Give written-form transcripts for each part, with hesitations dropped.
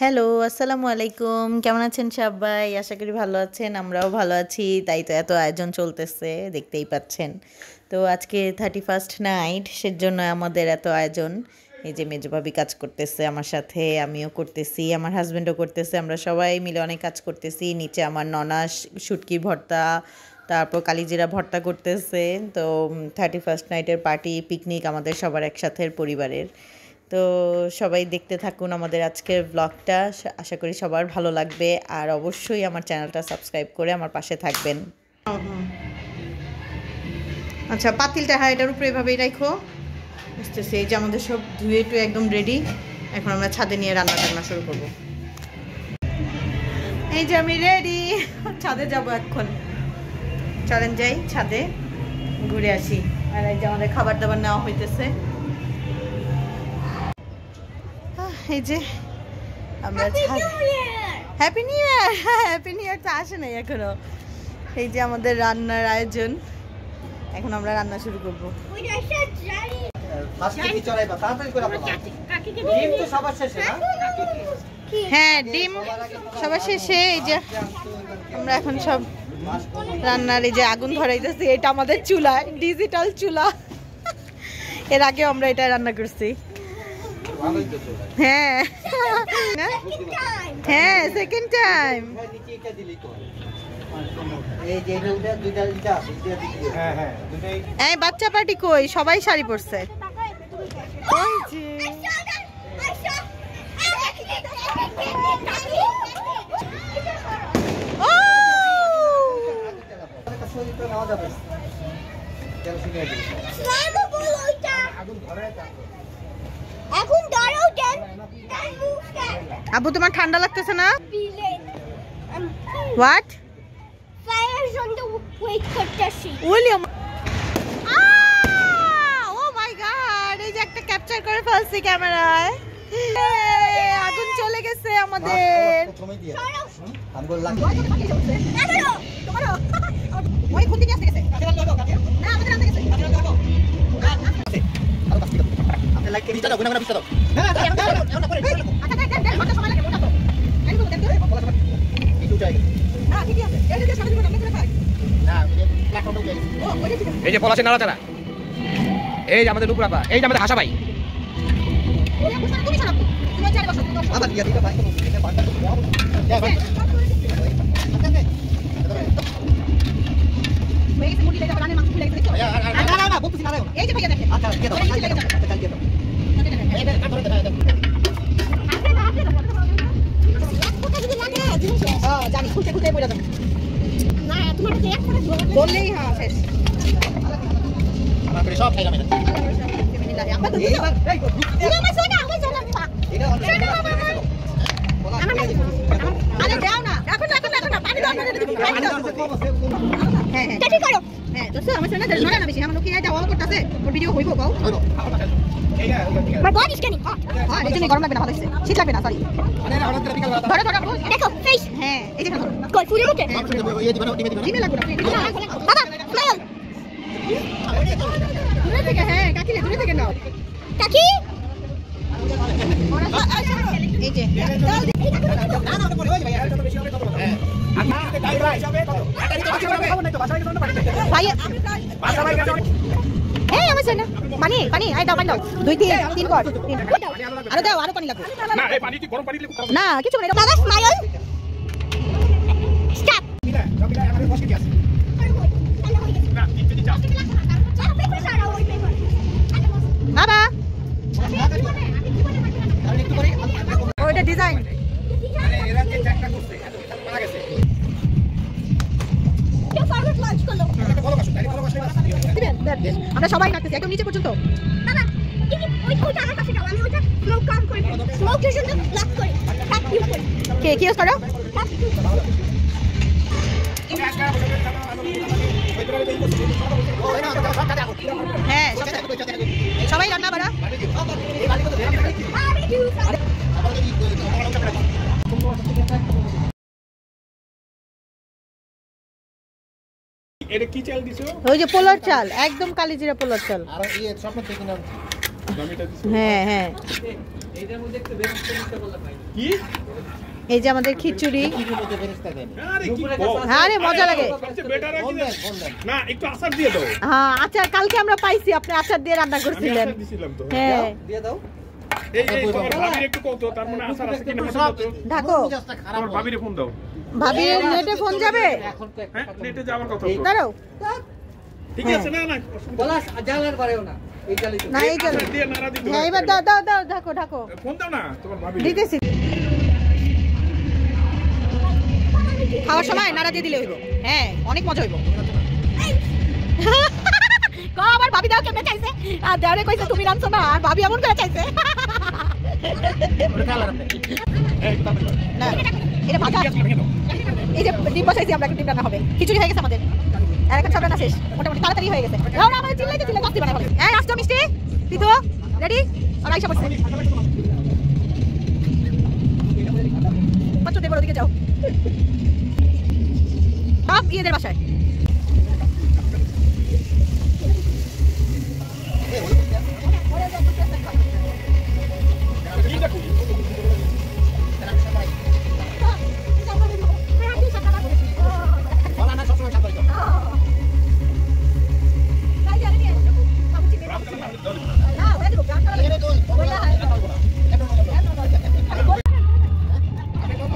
Hello, আসসালামু আলাইকুম। কেমন আছেন সবাই? আশা করি ভালো আছেন। আমরাও ভালো আছি। তাই তো এত আয়োজন চলতেছে, দেখতেই পাচ্ছেন। তো আজকে 31st নাইট, সেজন্য আমাদের এত আয়োজন। এই যে মেজো ভাবি কাজ করতেছে আমার সাথে, আমিও করতেছি, আমার হাজবেন্ডও করতেছে। আমরা সবাই মিলে অনেক কাজ করতেছি। নিচে আমার ননা শুটকির ভর্তা, তারপর কালিজিরা ভর্তা করতেছে। তো 31st নাইটের পার্টি, পিকনিক আমাদের সবার একসাথে পরিবারের। তো সবাই দেখতে থাকুন আমাদের আজকের ব্লগটা। আশা করি সবার ভালো লাগবে। আর অবশ্যই আমার চ্যানেলটা সাবস্ক্রাইব করে আমার পাশে থাকবেন। আচ্ছা, পাতিলটা এটার উপরে এভাবেই রাখো। বুঝতেছি। এই যে আমাদের সব ধুয়ে টুয়ে একদম রেডি। এখন আমরা ছাদে নিয়ে রান্না শুরু করব। এই যে আমি রেডি, ছাদে যাব এখন। চলেন যাই ছাদে, ঘুরে আসি। আর এই যে আমাদের খাবার দাবার নেওয়া হইতেছে। এই যে আমরা happy new year. Happy new year তো আসে নাই এখনো। এই যে আমাদের রান্নার আয়োজন, এখন আমরা রান্না শুরু করবো। হ্যাঁ, ডিম সবার শেষে। এই যে আমরা এখন সব রান্নার, এই যে আগুন ধরাইতেছি। এটা আমাদের চুলা, ডিজিটাল চুলা। এর আগেও আমরা এটা রান্না করছি। হ্যাঁ হ্যাঁ, সেকেন্ড টাইম। এই বাচ্চা পার্টি কই? সবাই শাড়ি পরছে। আব্বু, তোমার ঠান্ডা লাগতেছে না? What? William, oh my god, এই যে একটা ক্যাপচার করে ফেলছি ক্যামেরায়। আগুন চলে গেছে আমাদের। এই যে পলাশের নাড়াচাড়া, এই যে আমাদের লুকুরাপা, এই যে আমাদের হাসা ভাই। জানি খুলতে খুলতে পড়ে যাবে না, তোমার কাছে এক ফোঁটা বললেই হ্যাঁ শেষ। আমরা সব খাইলাম এটা। এইবার এই পুরো মাছ না, আমি জানাম না। এটা আরে দাও না, এখন না, পানি দাও না, দিবি পানি দাও। হ্যাঁ হ্যাঁ, ঠিক করো। হ্যাঁ, তো স্যার আমার সামনে ধরে না বেশি, আমরা কি এটা অন করতেছে, ওর ভিডিও হইবো গাও। আমার বডি স্ক্যানিং। হ্যাঁ, এই জন্য গরম লাগবে না, ভালো হইছে। শীত লাগবে না, সরি। আরে না, আমাদের বিকাল বেলা ধরো দেখো ফেস। হ্যাঁ, এই যে কই ফুলে ওঠে। এই দিবানো ডিমে লাগবে না বাবা, স্মাইল। দূরে থেকে, হ্যাঁ কাকি দূরে থেকে নাও কাকি। এই যে পানি আই দাও, পানি দাও, 2 3 কর। আরো দাও, আরো পানি লাগবে। না, এই পানি কি গরম পানি দিলে খুব না, কিছু না। বাবা স্মাইল স্টপ। আমাদের বসে কি আছে না, তিনটি চাপ বাবা, ওইটা ডিজাইন। আরে এরা যে চ্যাটটা করছে এত পারা গেছে। কেউ ফরওয়ার্ড লঞ্চ করলো। একটা ভালো কাজ, তাই ভালো কাজ দিবেন। আমরা সবাই নাচতেছি একদম নিচে পর্যন্ত। বাবা, ওইটা আমার কাছে দাও, আমি ওইটা স্মোক কাম করি। স্মোক এর জন্য লাভ করি, ট্যাপ ইউজ করি। কে কি ইউজ করো? হ্যাঁ, সবাই রান্না বাড়া। এটা কি চাল দিছো? ওই যে পোলার চাল, একদম কালিজিরা পোলার চাল। আর এই স্বপ্ন থেকে না জমিটা দিছো। হ্যাঁ হ্যাঁ, এই যে আমাদের খিচুড়ি। আরে মজা লাগে। হ্যাঁ আচার কালকে আমরা পাইছি, আপনি আচার দিয়ে রান্না করছিলেন। হ্যাঁ ঢাকো। ভাবি নেটে ফোন যাবে? দাঁড়াও। ঠিক আছে না না বলাস জালার পারেও না। এই জালি না এই জালি দিয়ে নাড়া দিতে। হ্যাঁ এবার দাও দাও দাও ঢাকো ঢাকো। ফোন দাও না তোমার ভাবি দিতেছি। খাওয়ার সময় নাড়া দিয়ে দিলে হইব। হ্যাঁ অনেক মজা হইব। কো আবার ভাবি দাও কেমনে চাইছে? আর দেওরে কইছে তুমি রানছো না, আর ভাবি এমন করে চাইছে। ওটা কালার আপনি। না এটা ভাজা। এই যে ডিম বসাইছি আমরা, একটু ডিম রান্না হবে। খিচুড়ি হয়ে গেছে আমাদের। আর এখন সব রান্না শেষ, মোটামুটি তাড়াতাড়ি হয়ে গেছে। রাও না আমাদের চিল্লাইতে চিল্লাইতে মিষ্টি বানাবো। এই আসছো মিষ্টি পিতো রেডি? আর আইসা বসে বাচ্চা দেবর ওদিকে যাও। সব ইয়েদের বাসায়।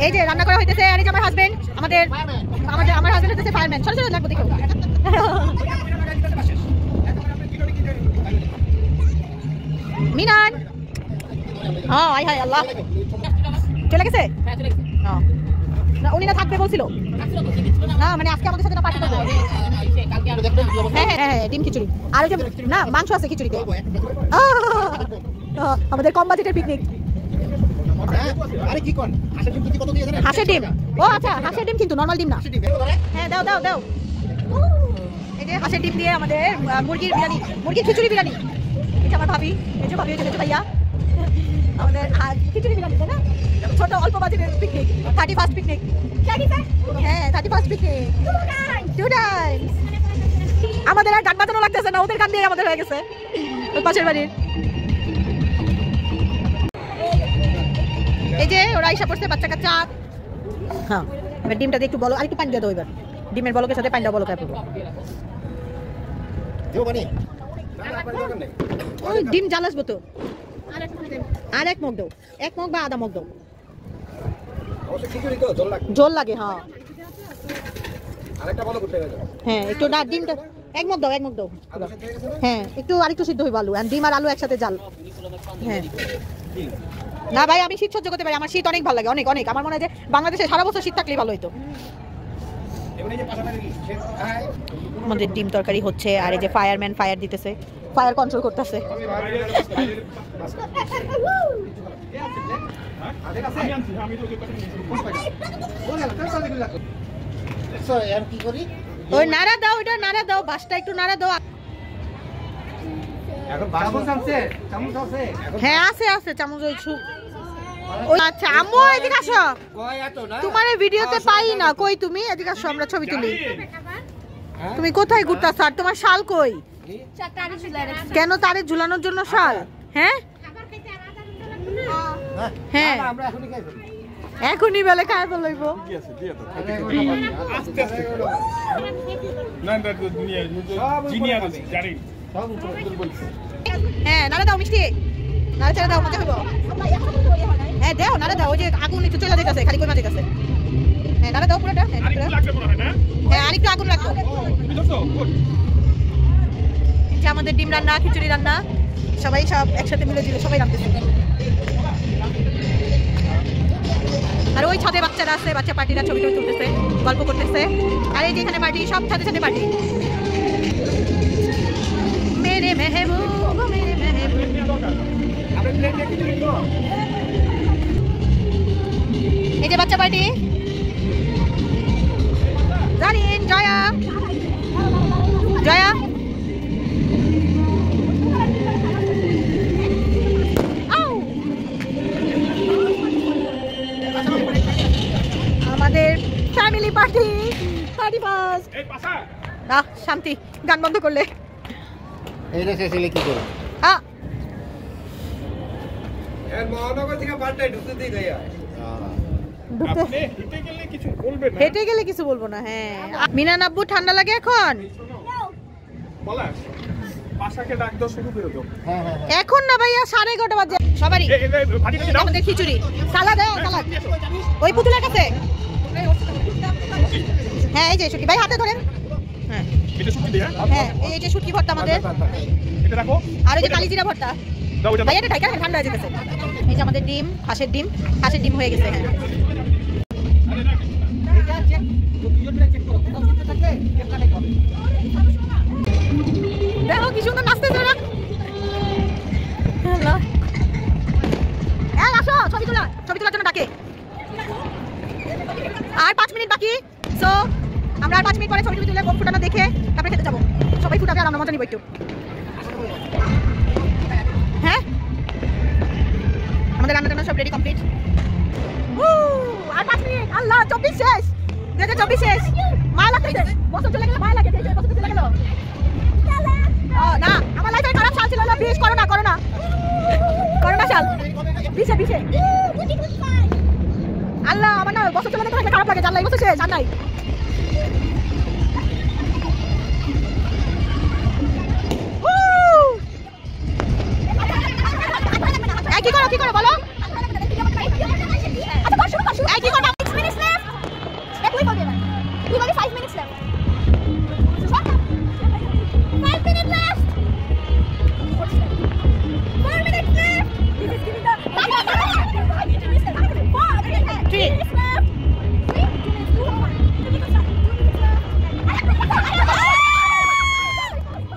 এই যে রান্না করা হইতেছে, আর এই যে আমার হাজবেন্ড, আমার হাজবেন্ড হইতেছে ফায়ারম্যান। চলো চলো লাগবো দেখো। মিনান হ্যাঁ আই হাই আল্লাহ চলে গেছে। না উনি না থাকবে বলছিল না, মানে আজকে আমাদের সাথে না পার্টি করবে। হ্যাঁ হ্যাঁ হ্যাঁ ডিম খিচুড়ি আর না মাংস আছে খিচুড়িতে। আমাদের কম বাজেটের পিকনিক। হাঁসের ডিম। ও আচ্ছা হাঁসের ডিম কিন্তু নরমাল ডিম না। হ্যাঁ দাও দাও দাও। এই যে হাঁসের ডিম দিয়ে আমাদের মুরগির বিরিয়ানি, মুরগির খিচুড়ি বিরিয়ানি। এই যে আমার ভাবি, এই যে ভাবি হয়েছে ভাইয়া আমাদের খিচুড়ি বিরিয়ানি, তাই না? ছোট অল্প বাজেটের পিকনিক, 31st পিকনিক। হ্যাঁ 31st পিকনিক। Two Times. আমাদের আর গান বাজানো লাগতেছে না, ওদের গান দিয়ে আমাদের হয়ে গেছে ওই পাশের বাড়ির। এই যে ওরা আইসা পড়ছে বাচ্চা কাচ্চা। হ্যাঁ এবার ডিমটা দিয়ে একটু বলো, আর একটু পানি দিয়ে দাও। এবার ডিমের বলকের সাথে পানিটা বলক করবো। ওই ডিম জাল আসবো তো, আর এক মগ দাও, এক মগ বা আধা মগ দাও। জল লাগে। হ্যাঁ হ্যাঁ একটু না ডিমটা এক মগ দাও, এক মগ দাও। হ্যাঁ একটু আরেকটু সিদ্ধ হইব আলু, ডিম আর আলু একসাথে জাল। হ্যাঁ না ভাই আমি শীত সহ্য করতে পারি, আমার শীত অনেক ভালো লাগে, অনেক অনেক। আমার মনে হয় যে বাংলাদেশে সারা বছর শীত থাকলেই ভালো হইতো। আমাদের ডিম তরকারি হচ্ছে, আর এই যে ফায়ারম্যান ফায়ার দিতেছে, ফায়ার কন্ট্রোল করতেছে। ওই নাড়া দাও, ওইটা নাড়া দাও, বাসটা একটু নাড়া দাও। হ্যাঁ আছে আছে চামচ। ওই আচ্ছা আম্মু এদিকে আসো, তোমার ভিডিওতে পাই না। কই তুমি? এদিকে আসো আমরা ছবি তুলি। তুমি কোথায় ঘুরতাছ? আর তোমার শাল কই? কেন তারে ঝুলানোর জন্য শাল? হ্যাঁ হ্যাঁ এখনই বেলে খায় বলইব। হ্যাঁ নাড়া দাও মিষ্টি, নাড়া চাড়া দাও, মজা হইব। হ্যাঁ দাও নাড়া দাও, ওই যে আগুন একটু চলে যেতেছে, খালি কইমা যেতেছে। হ্যাঁ নাড়া দাও পুরোটা। হ্যাঁ আরেকটু আগুন রাখো। যে আমাদের ডিম রান্না, খিচুড়ি রান্না, সবাই সব একসাথে মিলে দিলে সবাই রাখতেছে। আর ওই ছাদে বাচ্চারা আছে, বাচ্চা পার্টিরা ছবি টবি তুলতেছে, গল্প করতেছে। আর এই যে এখানে পার্টি, সব ছাদে ছাদে পার্টি। মেরে মেহবুব মেরে মেহবুব। এই যে বাচ্চা পার্টি, জানিন জয়া জয়া। আমাদের ফ্যামিলি পার্টি 31st। শান্তি, গান বন্ধ করলে মহানগর থেকে বাড়টাই ঢুকতে দিই ভাইয়া। হেঁটে গেলে কিছু বলবো না। হ্যাঁ মিনান আব্বু ঠান্ডা লাগে এখন? এখন না ভাইয়া 11:30 বাজে। সবারই আমাদের খিচুড়ি সালাদ। সালাদ ওই পুতুলের কাছে। হ্যাঁ এই যে শুটকি ভাই হাতে ধরেন। হ্যাঁ হ্যাঁ এই যে শুটকি ভর্তা আমাদের, আর ওই যে কালিজিরা ভর্তা। ভাই এটা ঢাকা ঠান্ডা হয়ে যেতেছে। এই যে আমাদের ডিম, হাঁসের ডিম হয়ে গেছে। হ্যাঁ দেখো কি সুন্দর নাচতেছে না। হ্যালো আসো ছবি তোলার জন্য ডাকে। আর 5 মিনিট বাকি। সো আমরা আর 5 মিনিট পরে ছবি তুলে বোম ফুটানো দেখে তারপরে খেতে যাবো। সবাই ফুটাবে আর আমরা মজা নিব একটু। হ্যাঁ আমাদের রান্না টান্না সব রেডি কমপ্লিট। আর 5 মিনিট। আল্লাহ 24 শেষ। 2024 শেষ। মায়া লাগতেছে। বছর চলে গেল মায়া লাগে। বছর চলে গেল। না আমার লাইফের খারাপ সাল ছিল 20 করোনা সাল। 20 আল্লাহ আমার না বছর চলে গেলে খারাপ লাগে। জানলাই বছর শেষ। জানলাই কি করো বলো। কি করো 6 minutes left. তুই বলবি না। তুই বলবি 5 minutes left. 5 minutes left. 4 minutes left. This is giving the 3 minutes left.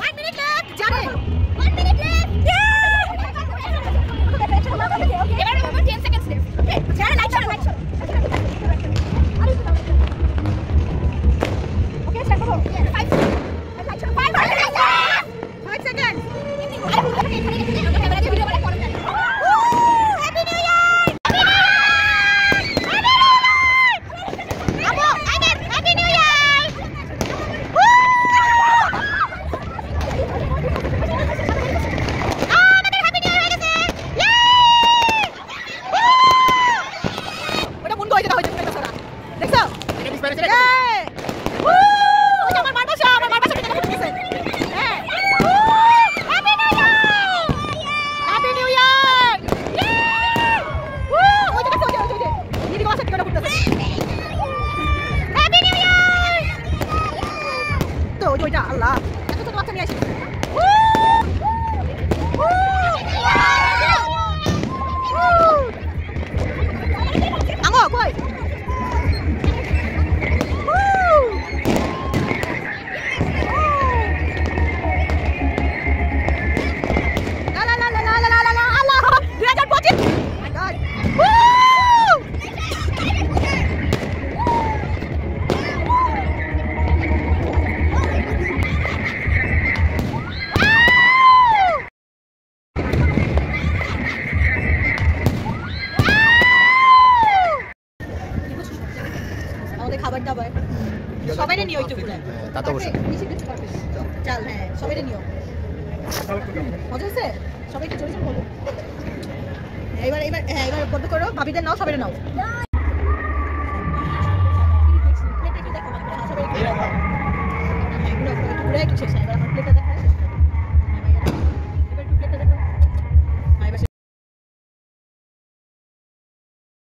1 minute left. জানে 1 minute left. এবার আমরা 10 seconds left. Okay, যারা লাইক করো। Okay, start করো। 5 seconds. Happy New Year! Happy New Year! আল্লাহ এত ছোট বাচ্চা নিয়ে আসি। আঙ্গো কই খাবার দাবার সবাই নিও একটু করে। তা তো অবশ্যই চল। হ্যাঁ সবাই নিও। মজা হচ্ছে সবাই একটু জোরে জোরে বলো। এবার বন্ধ করো। ভাবিদের নাও সবাই নাও।